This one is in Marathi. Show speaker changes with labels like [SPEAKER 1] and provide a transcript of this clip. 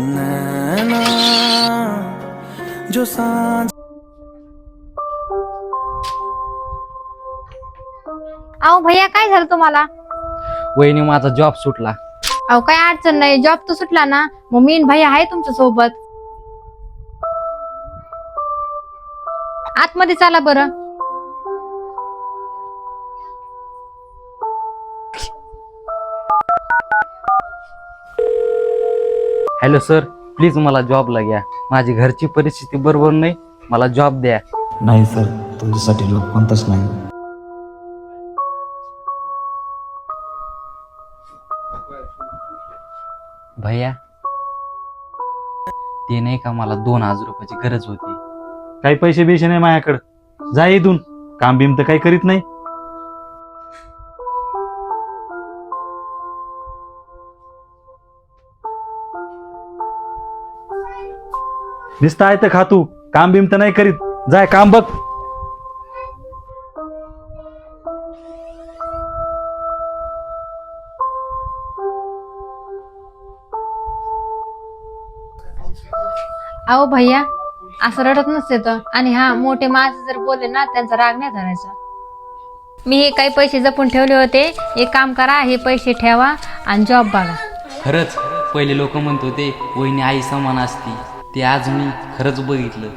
[SPEAKER 1] नैना जो सांझ।
[SPEAKER 2] अहो भैया, काय झालं तुम्हाला?
[SPEAKER 3] वहिनी माझा जॉब सुटला.
[SPEAKER 2] अहो काय अडचण नाही, जॉब तर सुटला ना. मग मी आणि भैया आहे तुमच्या सोबत. आतमध्ये चला बरं.
[SPEAKER 3] हॅलो सर, प्लीज मला जॉबला घ्या. माझी घरची परिस्थिती बरोबर नाही, मला जॉब द्या.
[SPEAKER 4] नाही सर, तुमच्यासाठी जॉब कोणताच नाही.
[SPEAKER 3] भैया, ते नाही का, मला 2000 रुपयाची गरज होती.
[SPEAKER 5] काही पैसे बिशे नाही माझ्याकडे. जा इथून. काम बिम तर काही करीत नाही. नुसतं आहे तर खातू, काम बिम तर नाही करीत. जाय काम बघ.
[SPEAKER 2] अहो भैया, असं रडत नसते तर. आणि हा, मोठे माणसं जर बोलले ना, त्यांचा राग नाही धरायचा. मी हे काही पैसे जपून ठेवले होते. एक काम करा, हे पैसे ठेवा आणि जॉब बघा.
[SPEAKER 3] खरंच पहिले लोक म्हणत होते वहिनी आई समान असती, ते आज मी खरंच बघितलं.